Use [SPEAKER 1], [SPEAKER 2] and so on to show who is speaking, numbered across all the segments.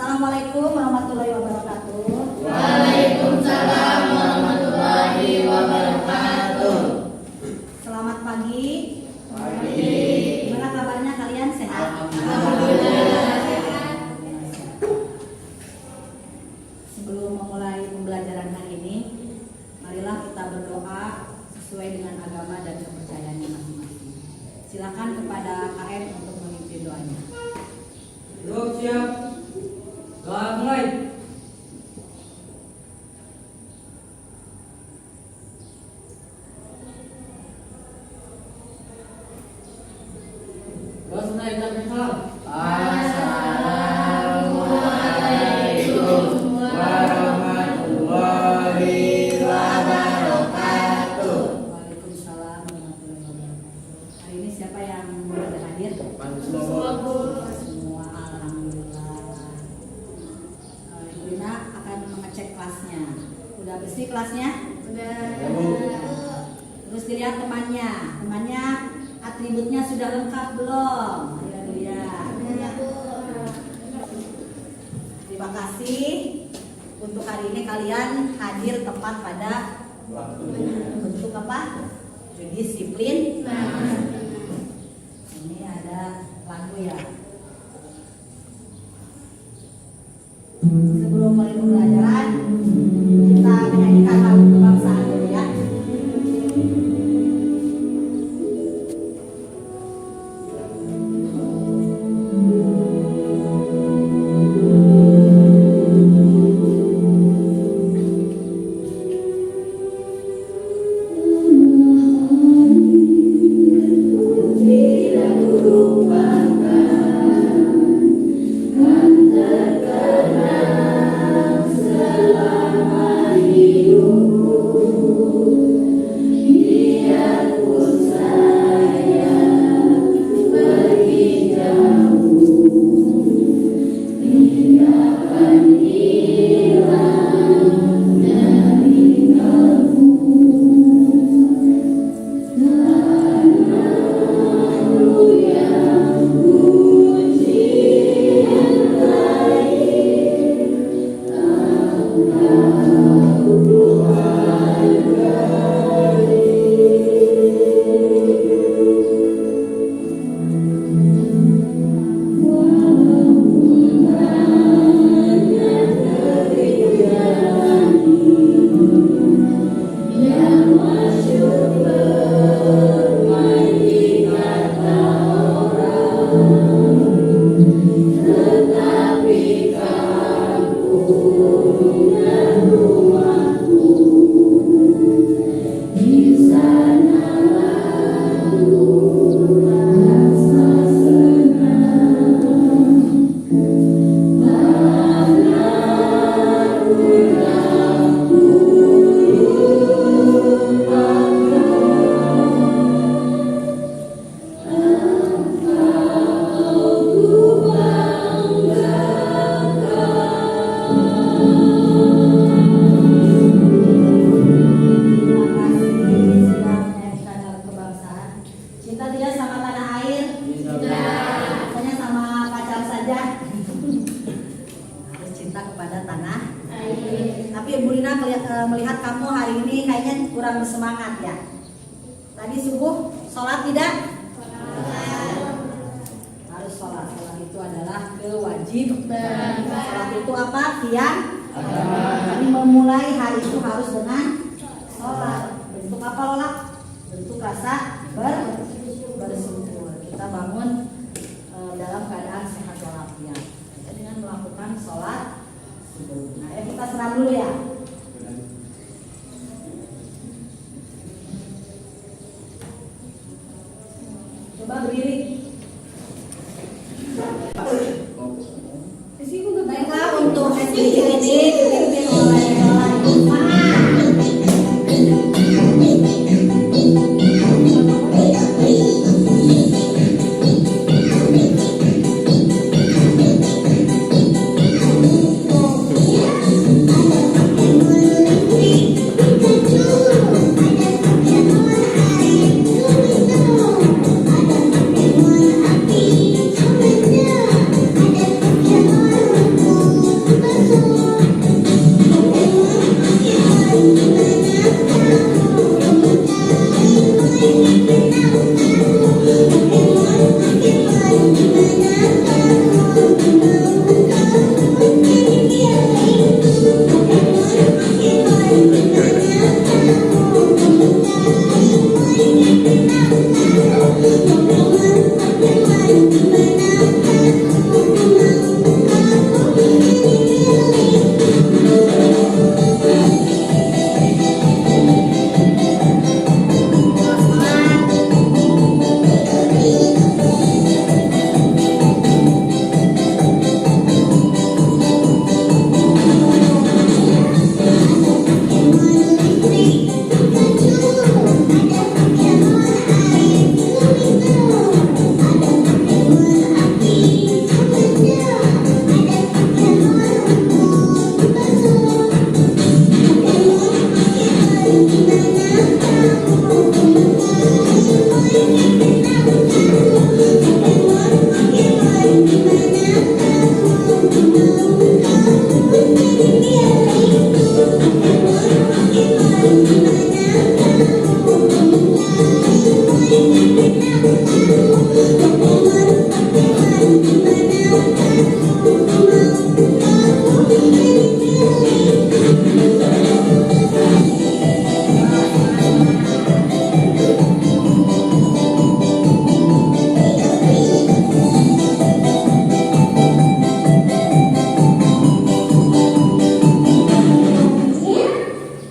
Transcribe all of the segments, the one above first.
[SPEAKER 1] Assalamualaikum warahmatullahi wabarakatuh.
[SPEAKER 2] Waalaikumsalam warahmatullahi wabarakatuh.
[SPEAKER 1] Selamat pagi.
[SPEAKER 2] Pagi.
[SPEAKER 1] Gimana kabarnya kalian, sehat?
[SPEAKER 2] Alhamdulillah.
[SPEAKER 1] Sebelum memulai pembelajaran hari ini, marilah kita berdoa sesuai dengan agama dan kepercayaannya masing-masing. Silakan kepada KM untuk memimpin doanya.
[SPEAKER 3] Siap. Doa mulai.
[SPEAKER 2] Assalamualaikum warahmatullahi wabarakatuh.
[SPEAKER 1] Waalaikumsalam warahmatullahi wabarakatuh. Hari ini siapa yang sudah hadir? Semua, alhamdulillah. Ibu Rina akan mengecek kelasnya. Udah bersih kelasnya? Udah. Terus dilihat temannya atributnya sudah lengkap belum? Ayo dilihat. Terima kasih. Untuk hari ini kalian hadir tepat pada bentuk apa? Disiplin. Ini ada lagu ya. Sebelum mulai pembelajaran, kita menyanyikan lagu kebangsaan dulu ya. Melihat kamu hari ini kayaknya kurang bersemangat ya. Tadi subuh sholat tidak? Harus sholat. Sholat itu adalah kewajiban. Sholat itu apa? Tiang. Jadi memulai hari itu harus dengan sholat. Bentuk apa Lola? Bentuk rasa bersyukur. Kita bangun dalam keadaan sehat walafiat dengan melakukan sholat subuh. Nah, ya kita serah dulu ya. Coba berdiri. Baiklah, untuk SDG ini dipimpin oleh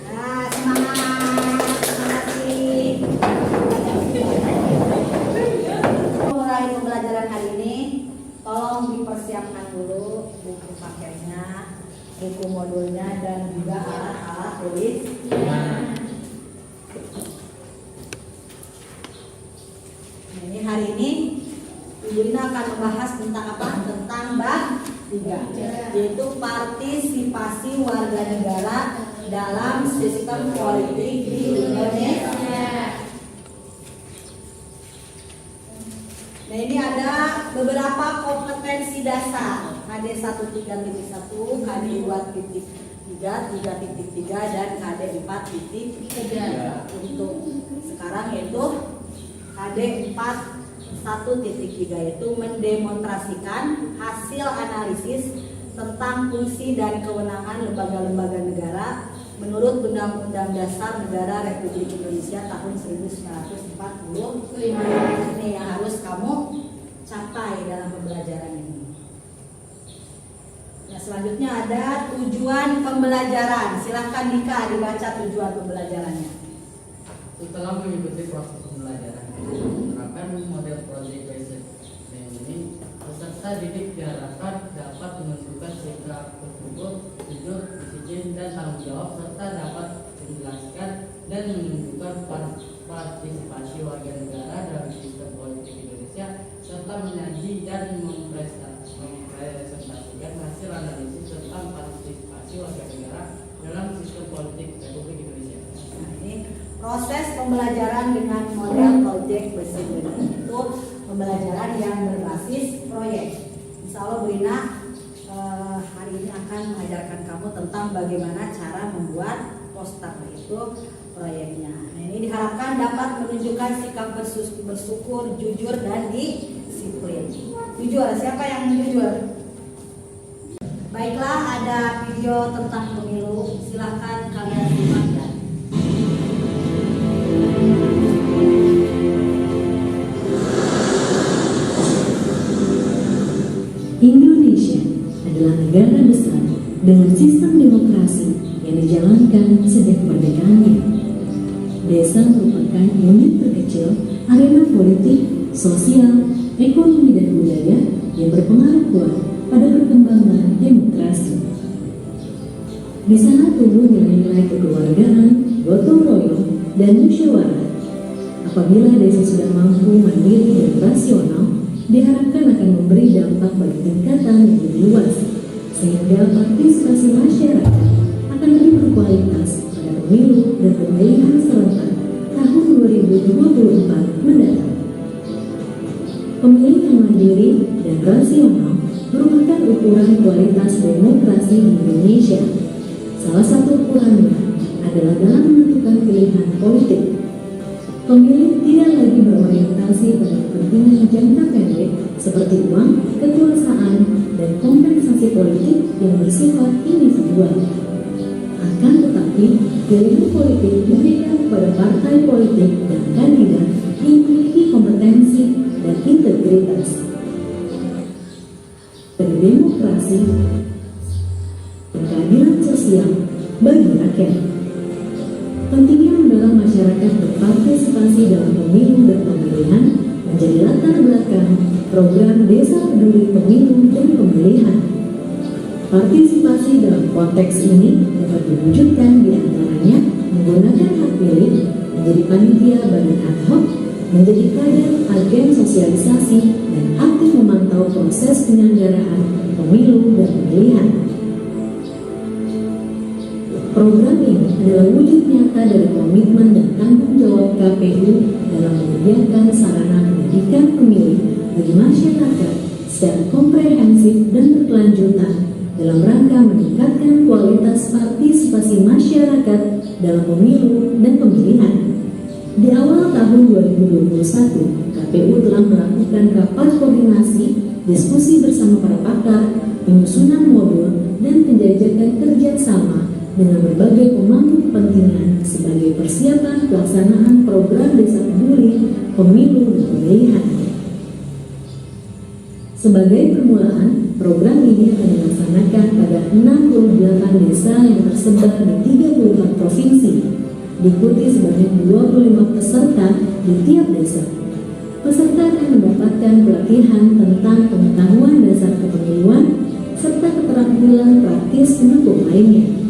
[SPEAKER 1] Nah, semangat. Terima kasih. Mulai pembelajaran hari ini, tolong dipersiapkan dulu buku paketnya, buku modulnya, dan juga alat-alat tulis. Nah, ini hari ini Ibu Lina akan membahas tentang apa? Tentang bab 3, yaitu partisipasi warga negara dalam sistem politik di Indonesia. Nah, ini ada beberapa kompetensi dasar KD 1.3.1, KD 2.3, 3.3, dan KD 4.3 untuk sekarang, yaitu KD 4.1.3 yaitu mendemonstrasikan hasil analisis tentang fungsi dan kewenangan lembaga-lembaga negara menurut Undang-Undang Dasar Negara Republik Indonesia tahun 1945. Ini yang harus kamu capai dalam pembelajaran ini. Nah, selanjutnya ada tujuan pembelajaran. Silakan Dika dibaca tujuan pembelajarannya.
[SPEAKER 3] Setelah mengikuti proses pembelajaran, menerapkan model project based learning, peserta didik diharapkan dapat menunjukkan sikap tertutup, jujur, disiplin, dan tanggung jawab, serta dapat menjelaskan dan menunjukkan partisipasi warga negara dalam sistem politik Indonesia, serta menyaji dan mempresentasikan hasil analisis tentang partisipasi warga negara dalam sistem politik Republik Indonesia.
[SPEAKER 1] Nah, ini proses pembelajaran dengan model project based learning, itu pembelajaran yang berbasis proyek. Insya Allah Bu Rina hari ini akan mengajarkan kamu tentang bagaimana cara membuat poster, itu proyeknya. Nah, ini diharapkan dapat menunjukkan sikap bersyukur, jujur, dan disiplin. Jujur, siapa yang jujur? Baiklah, ada video tentang pemilu, silahkan kalian simak ya.
[SPEAKER 4] Indonesia adalah negara besar dengan sistem demokrasi yang dijalankan sejak kemerdekaannya. Desa merupakan unit terkecil arena politik, sosial, ekonomi, dan budaya yang berpengaruh kuat pada perkembangan demokrasi. Di sana tumbuh nilai-nilai kekeluargaan, gotong royong, dan musyawarah. Apabila desa sudah mampu mandiri dan rasional, diharapkan akan memberi dampak bagi tingkatan yang lebih luas, sehingga partisipasi masyarakat akan lebih berkualitas pada pemilu dan pemilihan serentak tahun 2024 mendatang. Pemilih yang mandiri dan rasional merupakan ukuran kualitas demokrasi di Indonesia. Salah satu ukurannya adalah dalam menentukan pilihan politik. Pemilih tidak lagi berorientasi pada kepentingan jangka pendek seperti uang, kekuasaan, dan kompensasi politik yang bersifat individual. Akan tetapi, pilihan politik diberikan kepada partai politik dan kandidat yang memiliki kompetensi dan integritas. Berdemokrasi dan keadilan sosial bagi rakyat. Pentingnya mendorong masyarakat berpartisipasi dalam pemilu dan pemilihan menjadi latar belakang program Desa Peduli Pemilu dan Pemilihan. Partisipasi dalam konteks ini dapat diwujudkan di antaranya menggunakan hak pilih, menjadi panitia badan ad hoc, menjadi kader agen sosialisasi dan aktif memantau proses penyelenggaraan pemilu dan pemilihan. Program ini adalah wujud nyata dari komitmen dan tanggung jawab KPU dalam menyediakan sarana pendidikan pemilih bagi masyarakat secara komprehensif dan berkelanjutan dalam rangka meningkatkan kualitas partisipasi masyarakat dalam pemilu dan pemilihan. Di awal tahun 2021, KPU telah melakukan rapat koordinasi, diskusi bersama para pakar, penyusunan modul, dan penjajakan kerjasama dengan berbagai pemangku kepentingan sebagai persiapan pelaksanaan program Desa Peduli, Pemilu dan Pemilihan. Sebagai permulaan, program ini akan dilaksanakan pada 68 desa yang tersebar di 34 provinsi, diikuti sebanyak 25 peserta di tiap desa. Peserta akan mendapatkan pelatihan tentang pengetahuan dasar kepemiluan serta keterampilan praktis pendukung lainnya.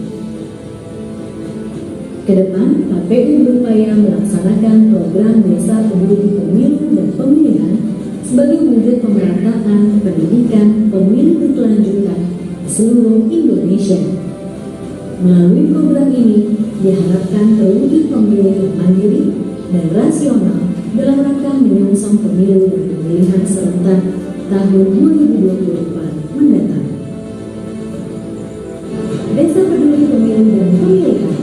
[SPEAKER 4] Kedepan, KPU berupaya melaksanakan program Desa Peduli Pemilu dan Pemilihan sebagai wujud pemerataan pendidikan pemilu berkelanjutan di seluruh Indonesia. Melalui program ini, diharapkan terwujud pemilih yang mandiri dan rasional dalam rangka menyongsong pemilu dan pemilihan serentak tahun 2024 mendatang. Desa Peduli Pemilu dan Pemilihan,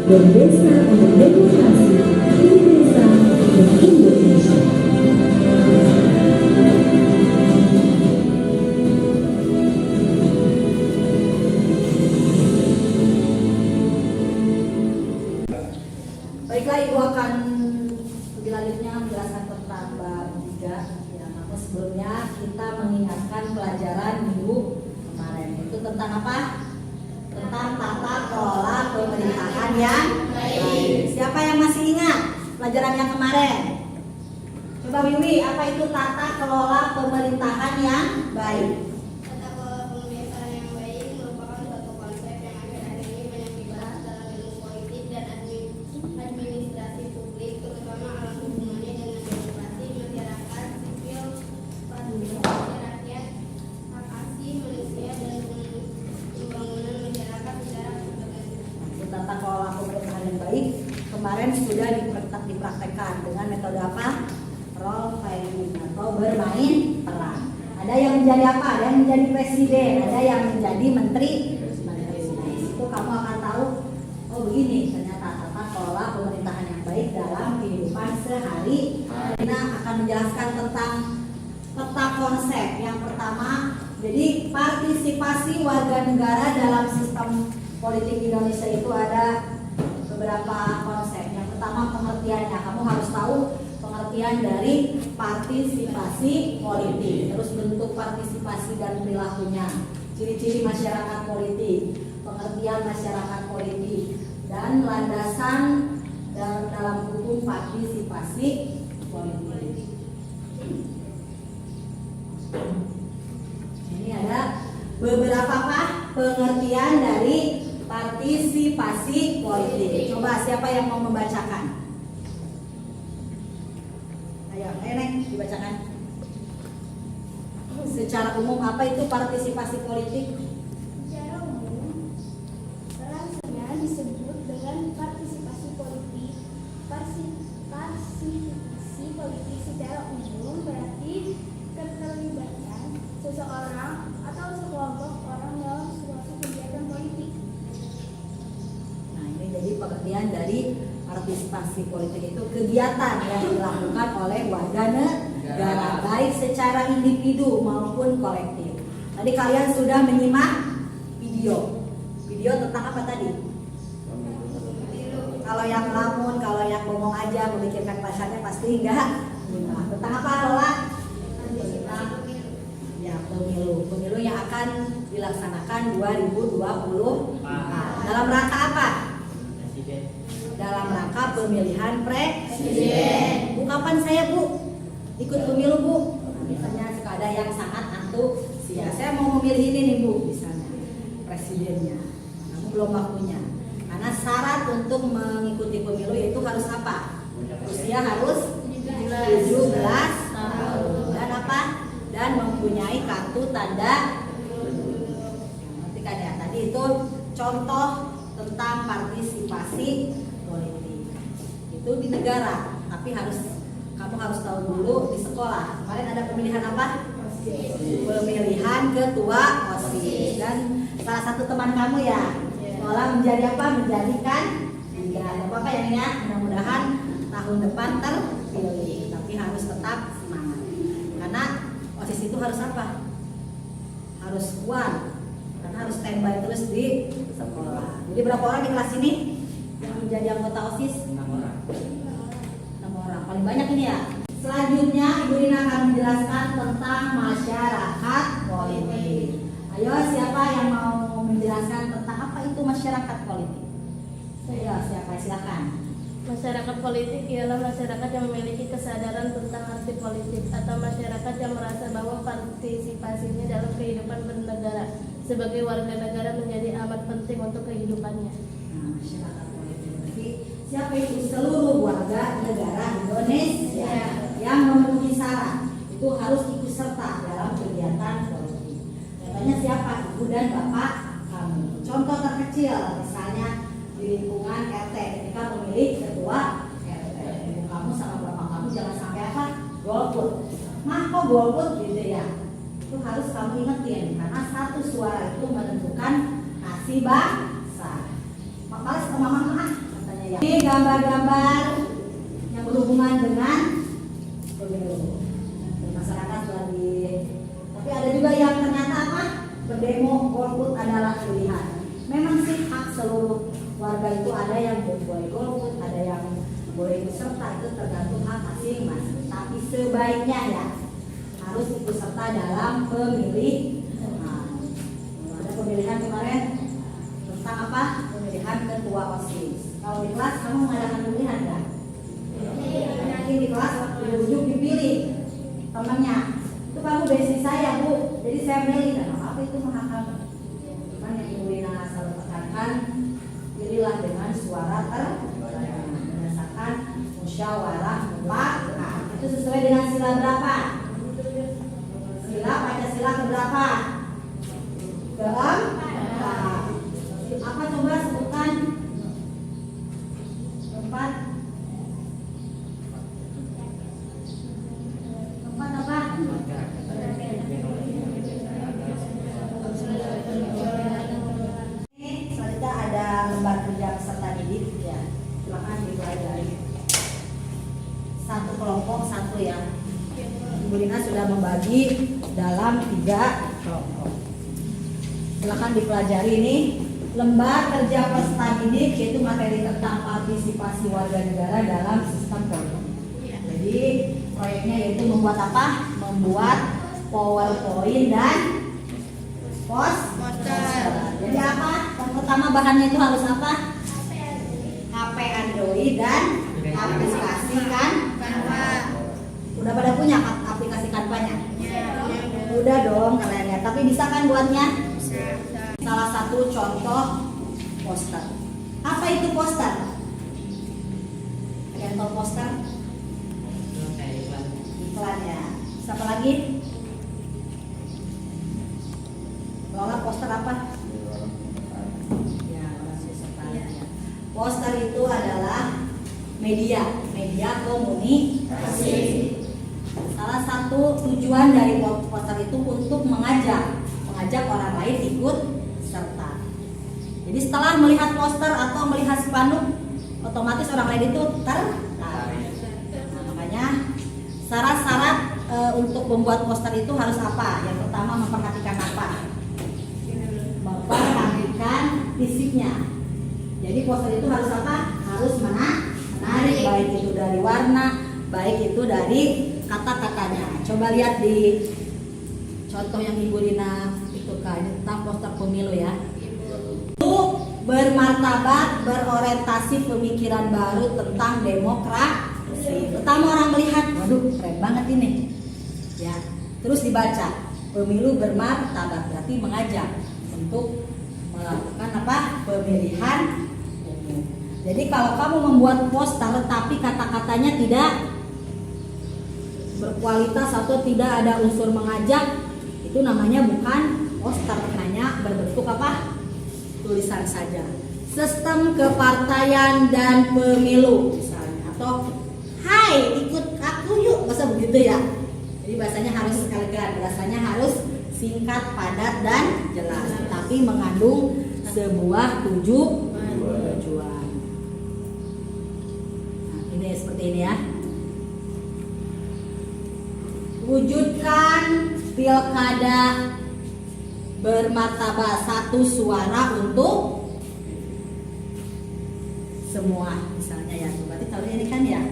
[SPEAKER 4] berdesa untuk demokrasi, Indonesia dan Indonesia.
[SPEAKER 1] Baiklah, Ibu akan lebih lanjutnya menjelaskan tentang bab 3. Ya, namun sebelumnya kita mengingatkan pelajaran minggu kemarin. Itu tentang apa? Tentang tata kelola pemerintahan yang baik. Siapa yang masih ingat pelajaran yang kemarin? Coba Wiwi, apa itu tata kelola pemerintahan yang baik?
[SPEAKER 5] Tata kelola pemerintahan yang baik merupakan suatu konsep yang akhir-akhir ini banyak dibahas dalam ilmu politik dan administrasi publik, terutama dalam hubungannya dengan demokrasi, masyarakat sipil, partisipasi rakyat, hak asasi manusia, dan pembangunan masyarakat secara berkelanjutan.
[SPEAKER 1] Tata kelola pemerintahan yang baik kemarin sudah dipraktekkan dengan metode apa? Role playing atau bermain peran. Ada yang menjadi apa? Ada yang menjadi presiden, ada yang menjadi menteri. Nah, itu kamu akan tahu, oh begini ternyata tata kelola pemerintahan yang baik dalam kehidupan sehari. Karena akan menjelaskan tentang peta konsep. Yang pertama, jadi partisipasi warga negara dalam sistem politik Indonesia itu ada beberapa konsep. Yang pertama, pengertiannya. Kamu harus tahu pengertian dari partisipasi politik, terus bentuk partisipasi dan perilakunya, ciri-ciri masyarakat politik, pengertian masyarakat politik, dan landasan dalam hukum partisipasi politik. Ini ada beberapa pengertian dari partisipasi politik. Coba siapa yang mau membacakan? Ayo, Nenek dibacakan. Secara umum apa itu partisipasi politik?
[SPEAKER 5] Secara umum, rasanya disebut dengan partisipasi politik. Partisipasi politik secara umum berarti keterlibatan seseorang atau sekelompok orang dalam suatu kegiatan politik.
[SPEAKER 1] Nah, ini jadi pengertian dari partisipasi politik itu kegiatan yang dilakukan oleh warga negara, baik secara individu maupun kolektif. Tadi kalian sudah menyimak video tentang apa tadi? Kalau yang lamun, kalau yang ngomong aja memikirkan pasalnya pasti enggak. Nah, tentang apa Lola? Tentang ya pemilu yang akan dilaksanakan 2024. Dalam rangka apa? Dalam rangka pemilihan presiden. Bu, kapan saya Bu ikut pemilu Bu? Misalnya suka ada yang sangat antusias, saya mau memilih ini nih Bu, misalnya presidennya. Namun belum waktunya. Karena syarat untuk mengikuti pemilu itu harus apa? Usia harus 17 17 tahun. Dan apa? Dan mempunyai kartu tanda. Nanti kan ya, tadi itu contoh tentang partisipasi politik. Itu di negara, tapi kamu harus tahu dulu di sekolah. Kemarin ada pemilihan apa? Pemilihan ketua OSIS. Dan salah satu teman kamu ya, sekolah menjadi apa? Menjadikan tidak apa-apa ya. Mudah-mudahan tahun depan terpilih, tapi harus tetap semangat. Karena OSIS itu harus apa? Harus kuat, karena harus standby terus di sekolah. Jadi berapa orang di kelas ini yang menjadi anggota OSIS?
[SPEAKER 3] 6 orang.
[SPEAKER 1] 6 orang, paling banyak ini ya. Selanjutnya Ibu Rina akan menjelaskan tentang masyarakat politik. Ayo, siapa yang mau menjelaskan tentang apa itu masyarakat politik? Siapa? Silakan.
[SPEAKER 5] Masyarakat politik ialah masyarakat yang memiliki kesadaran tentang arti politik atau masyarakat yang merasa bahwa partisipasinya dalam kehidupan bernegara sebagai warga negara menjadi amat penting untuk kehidupannya.
[SPEAKER 1] Nah, masyarakat politik berarti siapa itu? Seluruh warga negara Indonesia yang memenuhi syarat itu harus ikut serta dalam kegiatan politik. Contohnya siapa? Ibu dan bapak kamu. Contoh terkecil misalnya di lingkungan RT ketika memilih ketua RT, ibu kamu sama bapak kamu jangan sampai apa? Golput. Mah kok golput gitu ya? Itu harus kamu ingetin karena satu suara itu menentukan nasib bangsa. Males ke mama katanya ya. Ini gambar-gambar yang berhubungan dengan pemilu. Masyarakat lagi. Tapi ada juga yang ternyata apa? Berdemo golput adalah pilihan. Memang sih hak seluruh warga itu, ada yang boleh golput, ada yang boleh ikut serta, itu tergantung hak masing-masing. Tapi sebaiknya ya harus ikut serta dalam pemilihan. Ada pemilihan kemarin tentang apa? Pemilihan ketua OSIS. Kalau di kelas kamu mengadakan pemilihan enggak? Nanti di kelas waktu diujuk dipilih temannya. Itu kamu besi saya bu, jadi saya milih. Dan apa itu hak kamu? Cuman yang Ibu Rina selalu tekankan, pilihlah dengan suara terbanyak berdasarkan musyawarah mufakat. Itu sesuai dengan sila berapa? Sila Pancasila keberapa? Keempat. Apa coba sebutkan? Keempat. Keempat apa? Selanjutnya ada lembar kerja peserta didik ya. Silakan dipelajari. Satu kelompok satu ya. Ibu Rina sudah membagi dalam 3 kelompok. Silakan dipelajari ini lembar kerja peserta didik, yaitu materi tentang partisipasi warga negara dalam sistem politik. Jadi proyeknya yaitu membuat apa? Membuat PowerPoint dan poster. Jadi apa? Yang pertama bahannya itu harus apa? HP Android dan aplikasi Canva. Udah pada punya aplikasi Canva-nya? Udah dong kalian ya. Tapi bisa kan buatnya? Salah satu contoh poster. Apa itu poster? Ada yang tahu poster? Iklan ya. Siapa lagi? Lola, poster apa? Ya, poster itu adalah media komunikasi. Salah satu tujuan dari poster itu untuk mengajak orang lain ikut serta. Jadi setelah melihat poster atau melihat spanduk, otomatis orang lain itu tertarik. Nah, makanya syarat-syarat untuk membuat poster itu harus apa? Yang pertama memperhatikan apa? Memperhatikan fisiknya. Jadi poster itu harus apa? Harus menarik, baik itu dari warna, baik itu dari kata-katanya. Coba lihat di contoh yang Ibu Rina itu tentang poster pemilu ya. Itu bermartabat, berorientasi pemikiran baru tentang demokrasi. Pertama orang melihat, waduh keren banget ini. Ya, terus dibaca, pemilu bermartabat berarti mengajak untuk melakukan apa? Pemilihan umum. Jadi kalau kamu membuat poster tapi kata-katanya tidak berkualitas atau tidak ada unsur mengajak, itu namanya bukan poster, hanya berbentuk apa? Tulisan saja. Sistem kepartaian dan pemilu misalnya, atau hai ikut aku yuk, masa begitu ya. Jadi bahasanya harus elegan, bahasanya harus singkat, padat dan jelas, tapi mengandung sebuah tujuan. Nah, ini seperti ini ya. Wujudkan pilkada bermartabat, satu suara untuk semua misalnya ya. Berarti kalau ini kan ya,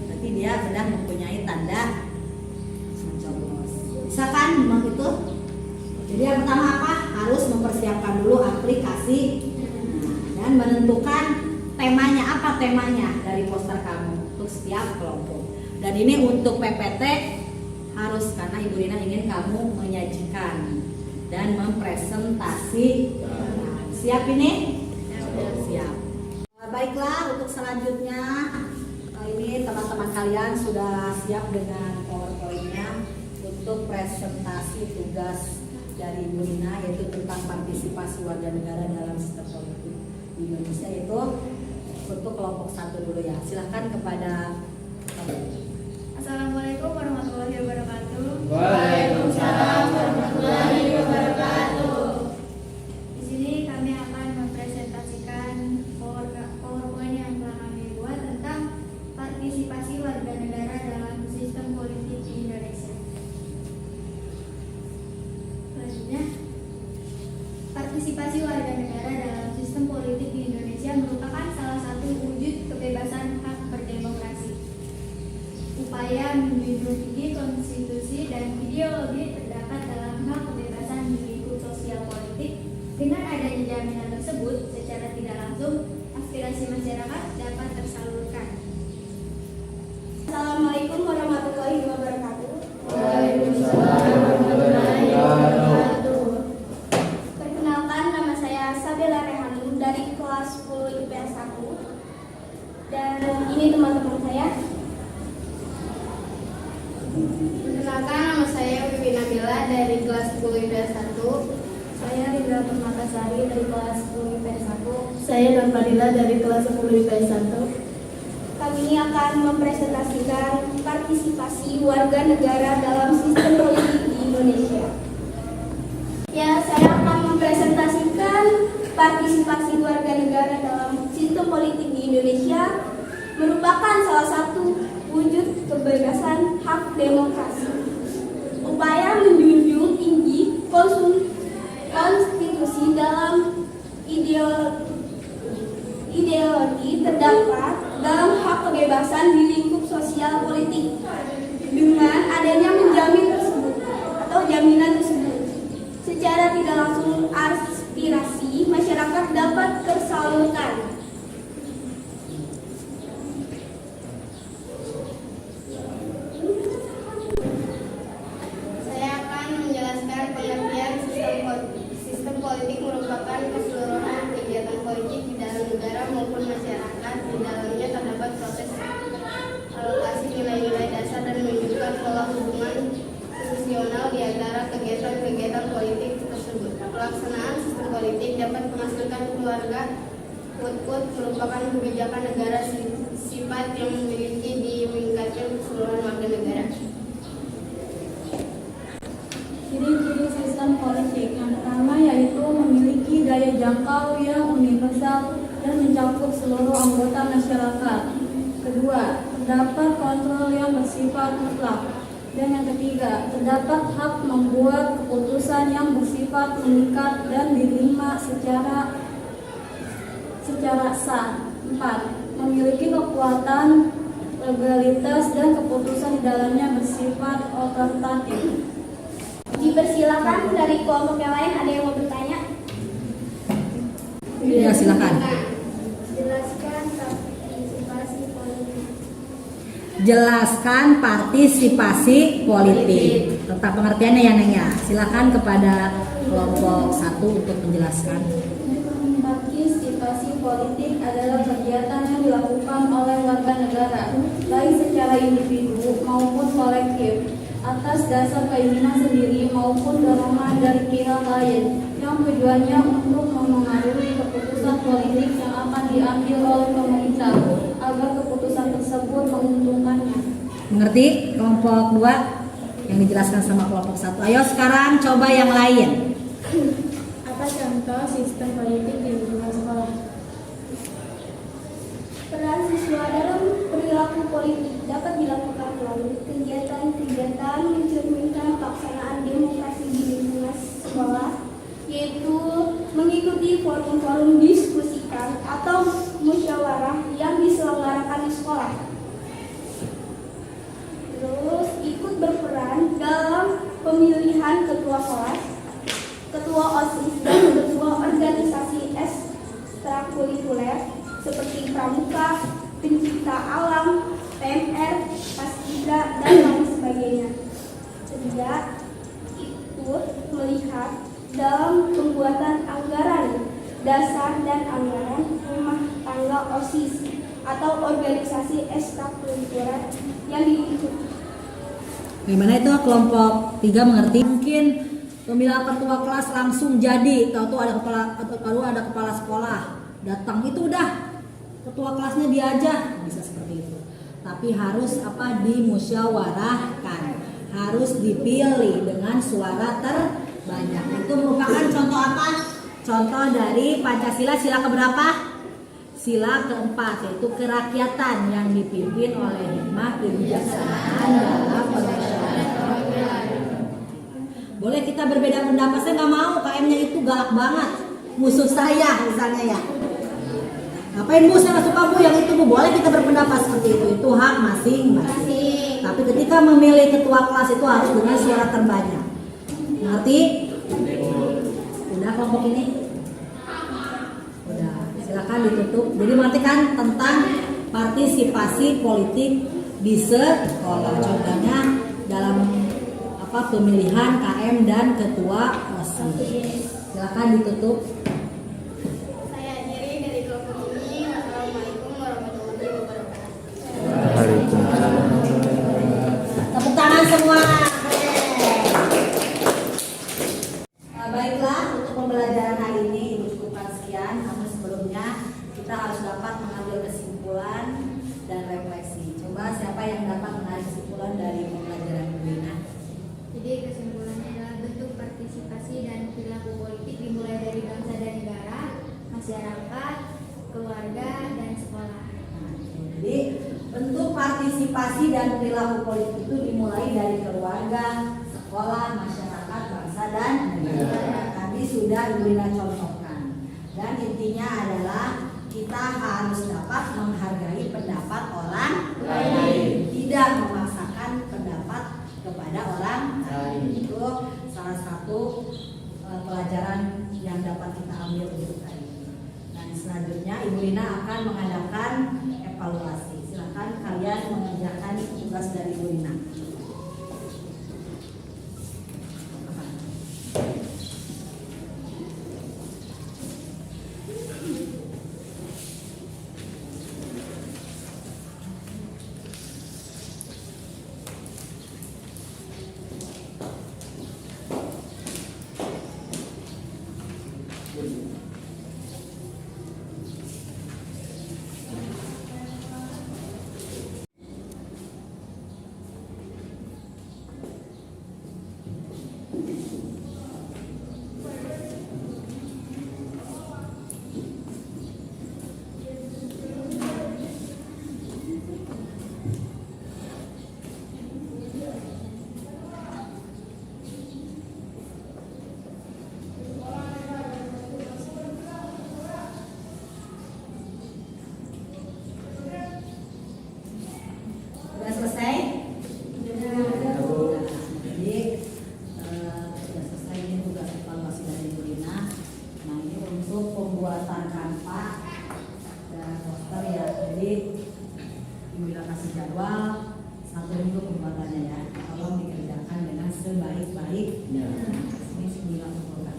[SPEAKER 1] berarti dia sudah mempunyai tanda mencoblos. Bisa kan memang itu? Jadi yang pertama apa? Harus mempersiapkan dulu aplikasi dan menentukan temanya, apa temanya dari poster kamu untuk setiap kelompok. Dan ini untuk PPT harus, karena Ibu Rina ingin kamu menyajikan dan mempresentasi. Siap ini? Siap. Baiklah, untuk selanjutnya ini teman-teman kalian sudah siap dengan PowerPoint-nya untuk presentasi tugas dari Ibu Rina, yaitu tentang partisipasi warga negara dalam sistem politik di Indonesia, itu untuk kelompok 1 dulu ya. Silahkan kepada
[SPEAKER 5] Assalamualaikum warahmatullahi wabarakatuh.
[SPEAKER 2] Waalaikumsalam warahmatullahi wabarakatuh.
[SPEAKER 5] Di sini kami akan mempresentasikan PowerPoint yang telah kami buat tentang partisipasi warga negara dalam sistem politik di Indonesia. Selanjutnya, partisipasi warga negara dalam sistem politik di Indonesia merupakan salah satu wujud kebebasan hak berdemokrasi. Upaya menjunjung tinggi konstitusi dan ideologi terdapat dalam hak kebebasan di lingkup sosial politik. Dengan adanya jaminan tersebut, secara tidak langsung aspirasi masyarakat dapat tersalurkan. Assalamualaikum warahmatullahi wabarakatuh.
[SPEAKER 2] Waalaikumsalam warahmatullahi wabarakatuh.
[SPEAKER 5] Perkenalkan, nama saya Sabila Rehanum dari kelas 10 IPS 1. Dan ini teman-teman saya. Perkenalkan, nama saya Wiwi Nabila dari kelas 10 IPS 1. Saya Rindra Permatasari dari kelas 10 IPS 1.
[SPEAKER 6] Saya Nur Fadila dari kelas 10 IPS 1.
[SPEAKER 5] Kami ini akan mempresentasikan partisipasi warga negara dalam sistem politik di Indonesia. Ya, saya akan mempresentasikan partisipasi warga negara dalam sistem politik di Indonesia merupakan salah satu wujud kebebasan hak demokrasi. Upaya menjunjung tinggi konstitusi dalam ideologi terdapat dalam hak kebebasan di lingkup sosial politik. Dengan adanya menjamin tersebut atau jaminan tersebut, secara tidak langsung aspirasi masyarakat dapat tersalurkan. Saya akan menjelaskan pengertian sistem politik merupakan keseluruhan kegiatan politik di dalam negara maupun masyarakat. Di dalamnya terdapat proses alokasi nilai-nilai dasar dan menunjukkan pola hubungan fungsional di antara kegiatan-kegiatan politik tersebut. Pelaksanaan sistem politik dapat menghasilkan keluarga quote merupakan kebijakan negara sifat yang memiliki meningkatkan keseluruhan warga negara.
[SPEAKER 6] Ciri-ciri sistem politik yang pertama yaitu memiliki daya jangkau yang universal dan mencakup seluruh anggota masyarakat. Kedua, terdapat kontrol yang bersifat mutlak. Dan yang ketiga, terdapat hak membuat keputusan yang bersifat mengikat dan diterima secara sah. 4. Memiliki kekuatan legalitas dan keputusan di dalamnya bersifat otoritatif.
[SPEAKER 5] Dipersilakan dari kelompok yang lain, ada yang mau bertanya?
[SPEAKER 1] Ya, silakan.
[SPEAKER 5] Jelaskan partisipasi politik.
[SPEAKER 1] Jelaskan partisipasi politik. Tetap pengertiannya ya Neng ya. Silakan kepada kelompok 1 untuk menjelaskan.
[SPEAKER 6] Partisipasi partisipasi politik adalah kegiatan yang dilakukan oleh warga negara, baik secara individu maupun kolektif, atas dasar keinginan sendiri maupun dorongan dari pihak lain, yang tujuannya untuk memengaruhi keputusan politik yang akan diambil oleh pemerintah agar keputusan tersebut menguntungkannya.
[SPEAKER 1] Mengerti? Kelompok 2 yang dijelaskan sama kelompok 1. Ayo sekarang coba yang lain.
[SPEAKER 6] Apa contoh sistem politik di lingkungan sekolah?
[SPEAKER 5] Peran siswa dalam perilaku politik dapat dilakukan melalui kegiatan-kegiatan mencerminkan pelaksanaan demokrasi di lingkungan sekolah, yaitu mengikuti forum-forum diskusikan atau musyawarah yang diselenggarakan di sekolah. Terus ikut berperan dalam pemilihan ketua kelas, ketua OSIS, dan ketua organisasi ekstrakurikuler seperti pramuka, pencipta alam, PMR, Paskibra, dan lain sebagainya. Ketiga, ikut melihat dalam pembuatan anggaran dasar dan anggaran rumah tangga OSIS atau organisasi ekstrakurikuler yang diikuti.
[SPEAKER 1] Gimana itu kelompok 3 mengerti? Mungkin pemilihan ketua kelas langsung jadi, tahu ada kepala sekolah datang itu udah ketua kelasnya dia aja, bisa seperti itu. Tapi harus dimusyawarahkan, harus dipilih dengan suara terbanyak. Itu merupakan contoh apa? Contoh dari Pancasila sila keberapa? Sila keempat, yaitu kerakyatan yang dipimpin oleh hikmah kebijaksanaan dalam permusyawaratan. Boleh kita berbeda pendapat, saya nggak mau KM-nya itu galak banget, musuh saya misalnya ya. Ngapain Bu, saya suka Bu yang itu Bu, boleh kita berpendapat seperti itu hak masing-masing. Tapi ketika memilih ketua kelas itu harus dengan suara terbanyak. Ngerti? Udah kelompok ini? Udah, silakan ditutup. Jadi berarti kan tentang partisipasi politik di sekolah. Contohnya dalam pemilihan KM dan ketua OSIS. Silakan ditutup.
[SPEAKER 5] Saya Nyeri dari kelompok ini. Wassalamualaikum warahmatullahi wabarakatuh.
[SPEAKER 1] Tepuk tangan semua. Baiklah, untuk pembelajaran hari ini Ibu cukupkan sekian. Namun sebelumnya kita harus dapat mengambil kesimpulan dan refleksi. Coba siapa yang dapat menarik kesimpulan dari pembelajaran Ibu Lina?
[SPEAKER 7] Jadi kesimpulannya adalah bentuk partisipasi dan perilaku politik dimulai dari bangsa dan negara, masyarakat, keluarga, dan sekolah.
[SPEAKER 1] Jadi bentuk partisipasi dan perilaku politik itu dimulai dari keluarga, sekolah, masyarakat, bangsa, dan negara. Tadi sudah Ibu Lina contohkan. Dan intinya adalah kita harus dapat menghargai pendapat orang lain, tidak memaksakan pendapat kepada orang lain. Itu salah satu pelajaran yang dapat kita ambil untuk hari ini. Dan selanjutnya Ibu Lina akan mengadakan evaluasi. Silakan kalian mengerjakan tugas dari Ibu Lina. Sudah selesai? Jadi sudah selesai ini tugas evaluasi dari Ibu Lina. Nah ini untuk pembuatan kanva dan poster ya. Jadi Ibu Lina kasih jadwal 1 minggu pembuatannya ya. Tolong dikerjakan dengan sebaik-baiknya. Ini Ibu Lina kumpulkan.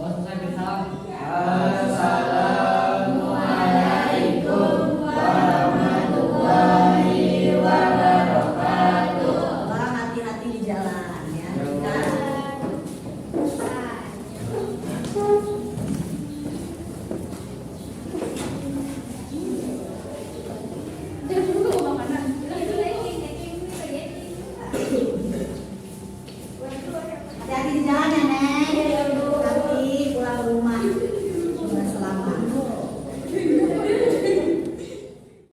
[SPEAKER 3] Selesai bersama.